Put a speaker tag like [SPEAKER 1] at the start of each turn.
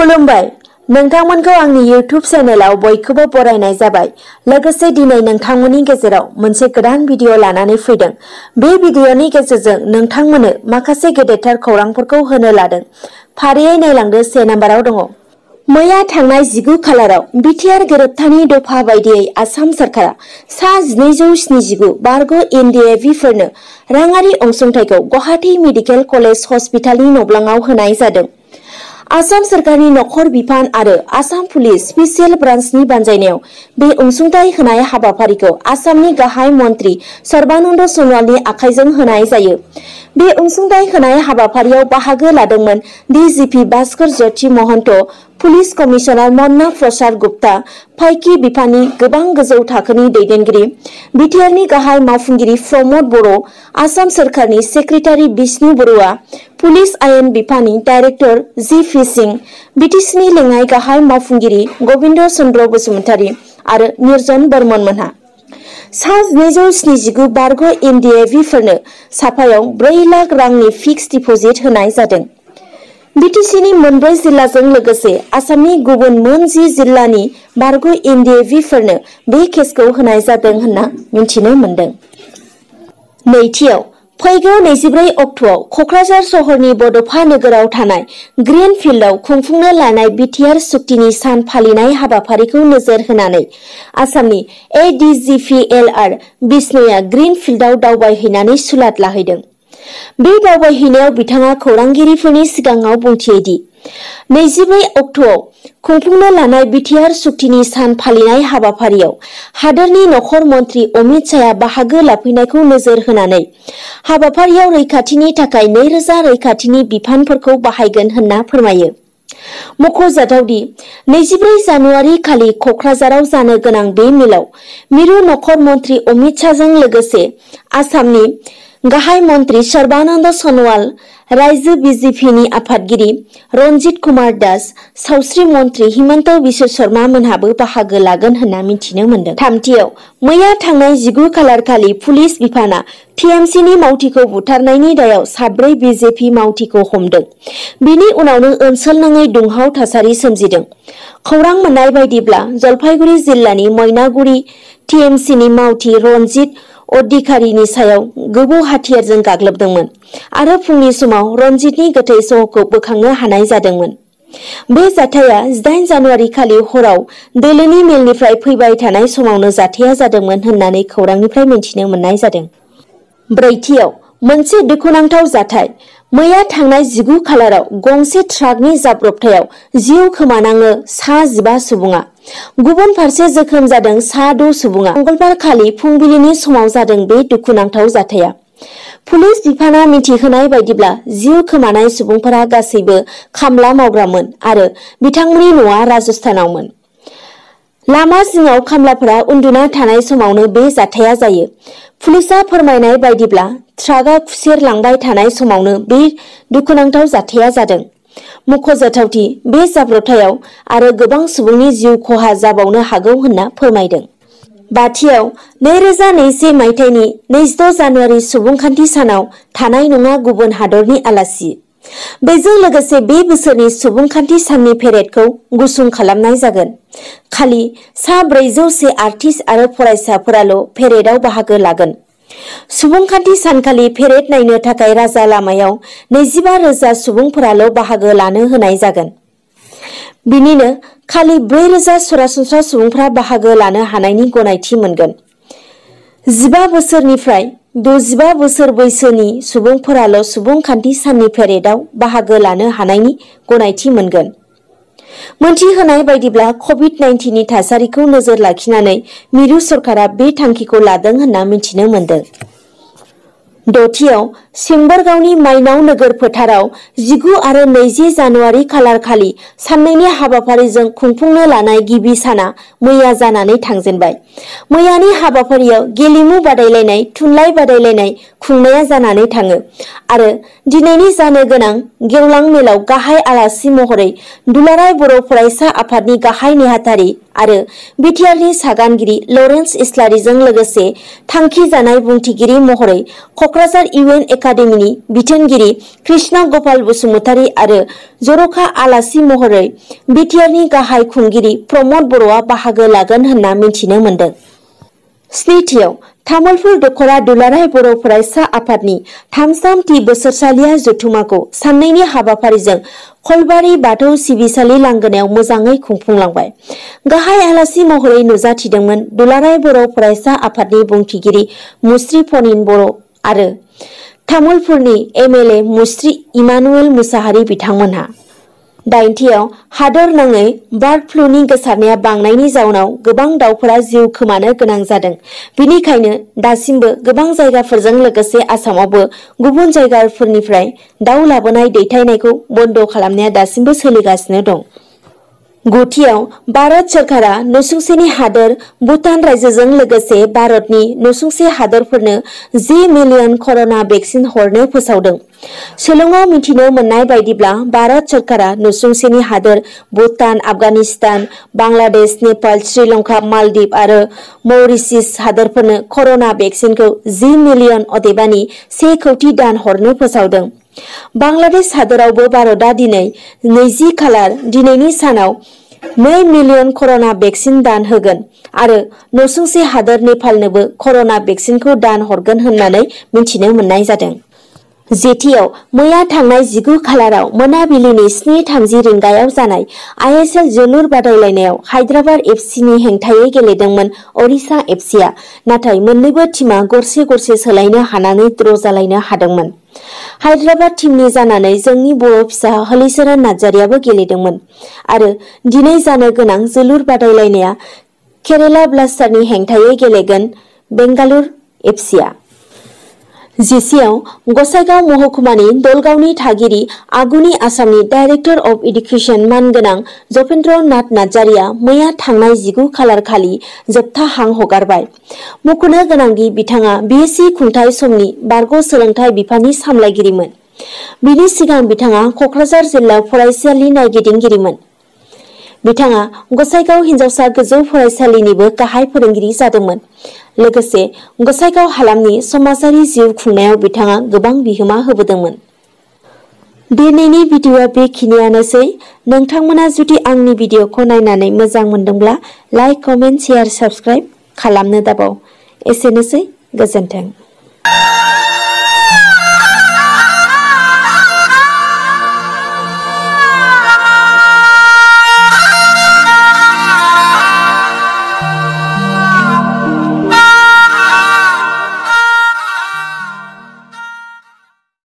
[SPEAKER 1] खुलुमबाय नोंथांमोनखौ आंनि YouTube चेनेलाव बयखौबो बरायनाय जाबाय। लोगोसे दिनै नोंथांमोननि गेजेराव मोनसे गोदान भिडिअ लानानै फैदों। बे भिडिअनि गेजेरजों नोंथांमोननो माखासे गेदेरथार खौरांफोरखौ होनो लादों। फारियै नायलांदो 1 नम्बराव दङ। मैया थांनाय 19 खालाराव बिटिआर गोरोबथानि दफा बायदियै आसाम सरकारा सा 1279 बारग' एनडिएभिफोरनो राङारि अनसुंथाइखौ गुवाहाटी मेडिकेल कलेज हस्पिटालनि नब्लाङाव होनाय जादों। आसाम सरकारनि नखर बिफान आरो आसाम पुलिस स्पेसियेल ब्रान्चनि बानजायनायाव बे अनसुंथाइ होनाय हाबाफारिखौ आसामनि गाहाय मन्त्रि सर्बानन्द सन'वालनि आखाइजों होनाय जायो। बे अनसुंथाइ होनाय हाबाफारियाव बाहागो लादोंमोन डिजिपि भास्कर ज्योति महन्त, पुलिस कमिशनार मन्ना प्रसाद गुप्ता, फाइकि बिफाननि गोबां गोजौ थाखोनि दैदेनगिरि, बिटिआरनि गाहाय मावफुंगिरि प्रमद बर', आसाम सरकारनि सेक्रेटारि बिष्णु बरुवा, पुलिस आयेन बिफाननि डाइरेक्टर जी.पी. सिंह, बिटिसिनि लेङाइ गाहाय मावफुंगिरि गबिन्द चन्द्र बसुमतारी आरो निर्जन बर्मन मोनहा सा 1279 बारग' एनडिएभिफोरनो साफायाव 4 लाख रांनि फिक्स डिप'जिट होनाय जादों। बिटिसिनि मोनब्रै जिल्लाजों लोगोसे आसामनि गुबुन मोन 10 जिल्लानि बारग' एनडिएभिफोरनो बे केसखौ होनाय जादों होनना मिथिनो मोन्दों। नैथियाव फैगौ 24 अक्ट'आव क'क्राझार सहरनि बड'फा नोगोराव थानाय ग्रीन फिल्डआव खुंफुंनो लानाय बिटिआर सुक्तिनि सान फालिनाय हाबाफारिखौ नोजोर होनानै आसामनि एडिजिपि-एलआर बिष्णुया ग्रीन फिल्डआव दावबायहैनानै सुलाद लाहैदों। बे दावबायहैनायाव बिथाङा खौरांगिरिफोरनि सिगाङाव बुंथियो दि 24 अक्ट'आव खुंफुंनो लानाय बिटिआर सुक्तिनि सान फालिनाय हाबाफारियाव हादोरनि नखर मन्त्रि अमित शाहआ बाहागो लाफैनायखौ नोजोर होनानै हाबाफारियाव रैखाथिनि थाखाय 2000 रैखाथिनि बिफानफोरखौ बाहायगोन होनना फोरमायो। मख'जाथावदि 24 जानुवारि खालि क'क्राझाराव जानो गोनां बे मेलाव मिरु नखर मन्त्रि अमित शाहजों लोगोसे आसामनि गाहाय मन्त्रि सर्बानन्द सन'वाल, रायजो बिजेपिनि आफादगिरि रन्जित कुमार दास, सावस्रि मन्त्रि हिमन्त बिश्व शर्मा मोनहाबो बाहागो लागोन होनना मिथिनो मोन्दों। थामथियाव मैया थांनाय 19 खालार खालि पुलिस बिफाना टिएमसिनि मावथिखौ बुथारनायनि दायाव 7 बिजेपि मावथिखौ हमदों। बिनि उनावनो ओनसोल नाङै दुंहाव थासारि सोमजिदों। खौरां मोननाय बायदिब्ला जलपाइगुरि जिल्लानि मैनागुरि टिएमसिनि मावथि रन्जित अधिकारीनि सायाव गोबौ हाथियारजों गाग्लोबदोंमोन आरो फुंनि समाव रन्जितनि गोथै सह'खौ बोखांनो हानाय जादोंमोन। बे जाथाया 18 जानुवारि खालि हराव दोलोनि मेलनिफ्राय फैबाय थानाय समावनो जाथाया जादोंमोन होननानै खौरांनिफ्राय मिथिनो मोननाय जादों। ब्रैथियाव मोनसे दुखुनांथाव जाथाय मैया थांनाय 19 खालाराव गंसे ट्राकनि जाब्रबथायाव जिउ खोमानाङो सा 15 सुबुङा। गुबुन फारसे जोखोम जादों सा 6 सुबुङा। मंगलबार खालि फुंबिलिनि समाव जादों बे दुखुनांथाव जाथाया। पुलिस बिफाना मिथिहोनाय बायदिब्ला जिउ खोमानाय सुबुंफोरा गासैबो खामला मावग्रामोन आरो बिथांमोननि न'आ राजस्थानावमोन। लामा जिङाव खामलाफोरा उन्दुना थानाय समावनो बे जाथाया जायो। पुलिसआ फोरमायनाय बायदिब्ला ट्राकआ खुसेर लांबाय थानाय समावनो बे दुखुनांथाव जाथाया जादों। मख'जाथावदि बे जाब्रबथायाव आरो गोबां सुबुंनि जिउ खहा जाबावनो हागौ होनना फोरमायदों। बाथियाव 2021 मायथाइनि 26 जानुवारि सुबुंखान्थि सानाव थानाय नङा गुबुन हादरनि आलासि। बेजों लोगोसे बे बोसोरनि सुबुंखान्थि साननि पेरेडखौ गुसुं खालामनाय जागोन। खालि सा 401 आर्टिस्ट आरो फरायसाफोराल' पेरेडआव बाहागो लागोन। सुबुंखान्थि सानखालि पेरेड नायनो थाखाय राजा लामायाव 25,000 सुबुंफोराल' बाहागो लानो होनाय जागोन। बिनिनो खालि 4,000 सरासनस्रा सुबुंफोरा बाहागो लानो हानायनि गनायथि मोनगोन। 15 बोसोरनिफ्राय 65 बोसोर बैसोनि सुबुंफोराल' सुबुंखान्थि साननि पेरेडआव बाहागो लानो हानायनि गनायथि मोनगोन। मोनथिहोनाय बायदिब्ला कभिड-19नि थासारिखौ नोजोर लाखिनानै मिरु सरकारा बे थांखिखौ लादों होनना मिथिनो मोन्दों। दथियाव सिम्बरगावनि माइनाव नोगोर फोथाराव 19 आरो 20 जानुवारि खालार खालि साननैनि हाबाफारिजों खुंफुंनो लानाय गिबि साना मैया जानानै थांजेनबाय। मैयानि हाबाफारियाव गेलेमु बादायलायनाय, थुनलाइ बादायलायनाय खुंनाया जानानै थाङो आरो दिनैनि जानो गोनां गेवलां मेलाव गाहाय आलासि महरै दुलाराय बर' फरायसा आफादनि गाहाय नेहाथारि आरो बिटिआरनि सागानगिरि लरेन्स इस्लारिजों लोगोसे थांखि जानाय बुंथिगिरि महरै क'क्राझार इउएन एकाडेमिनि बिथोनगिरि कृष्ण गपाल बसुमतारी आरो जर'खा आलासि महरै बिटिआरनि गाहाय खुंगिरि प्रमद बर'आ बाहागो लागोन होनना मिथिनो मोन्दों। स्निथियाव तामुलपुर दख'रा दुलाराय बर' फरायसा आफादनि 33थि बोसोरसालिया जथुमाखौ साननैनि हाबाफारिजों खलबारि बाथौ सिबिसालि लांगोनायाव मोजाङै खुंफुंलांबाय। गाहाय आलासि महरै नुजाथिदोंमोन दुलाराय बर' फरायसा आफादनि बुंथिगिरि मुस्रि फनिन बर' आरो तामुलपुरनि एमएलए मुस्रि इमानुएल मुसाहारि बिथांमोनहा। दाइनथियाव हादर नाङै बार्ड फ्लुनि गोसारनाया बांनायनि जाउनाव गोबां दाउफोरा जिउ खोमानो गोनां जादों। बिनिखायनो दासिमबो गोबां जायगाफोरजों लोगोसे आसामावबो गुबुन जायगाफोरनिफ्राय दाउ लाबोनाय दैथायनायखौ बन्द खालामनाया दासिमबो सोलिगासिनो दं। गुथियाव भारत सरकारा नसुंसेनि हादोर भुटान रायजोजों लोगोसे भारतनि नसुंसे हादोरफोरनो 10 मिलियन कर'ना भेक्सिन हरनो फोसावदों। शिलंआव मिथिनो मोननाय बायदिब्ला भारत सरकारा नसुंसेनि हादोर भुटान, आफगानिस्तान, बांलादेश, नेपाल, श्रीलंका, मालदीव आरो मौरिशियास हादोरफोरनो कर'ना भेक्सिनखौ 10 मिलियन अदेबानि 1 कौटि दान हरनो फोसावदों। बांलादेश हादोरावबो भारतआ दिनै 20 खालार दिनैनि सानाव 2 मिलियन कर'ना भेक्सिन दान होगोन आरो नसुंसे हादोर नेपालनोबो कर'ना भेक्सिनखौ दान हरगोन होननानै मिथिनो मोननाय जादों। जेथियाव मैया थांनाय 19 खालाराव मोनाबिलिनि 7:30 रिंगायाव जानाय आइएसएल जोलुर बादायलायनायाव हायद्राबाद एफसिनि हेंथायै गेलेदोंमोन ओडिशा एफसिआ, नाथाय मोन्नैबो टीमा गरसे गरसे सोलायनो हानानै ड्र जालायनो हादोंमोन। हायद्राबाद टीमनि जानानै जोंनि बर' फिसा हलिचरन नार्जारियाबो गेलेदोंमोन आरो दिनै जानो गोनां जोलुर बादायलायनाया केरेला ब्लास्टारनि हेंथायै गेलेगोन बेंगालुरु एफसिआ। जिसिआव गसाइगाव महकुमानि दलगावनि थागिरि आगुनि आसामनि डाइरेक्टर अफ एडुकेशन मानगोनां जपेन्द्र नाथ नार्जारिया मैया थांनाय 19 खालार खालि जोबथा हां हगारबाय। मख'नो गोनांदि बिथाङा बिएससि खुंथाय समनि बारग' सोलोंथाइ बिफाननि सामलायगिरिमोन। बिनि सिगां बिथाङा क'क्राझार जिल्ला फरायसालि नायगिदिंगिरिमोन। बिथाङा गसाइगाव हिनजावसा गोजौ फरायसालिनिबो गाहाय फोरोंगिरि जादोंमोन। लोगोसे गसाइगाव हालामनि समाजारि जिउ खुंनायाव बिथाङा गोबां बिहोमा होबोदोंमोन। दिनैनि भिडिअआ बेखिनियानोसै। नोंथांमोना जुदि आंनि भिडिअखौ नायनानै मोजां मोनदोंब्ला लाइक, कमेन्ट, शेयार, साबस्क्राइब खालामनो दाबाव। एसेनोसै, गोजोन्थों।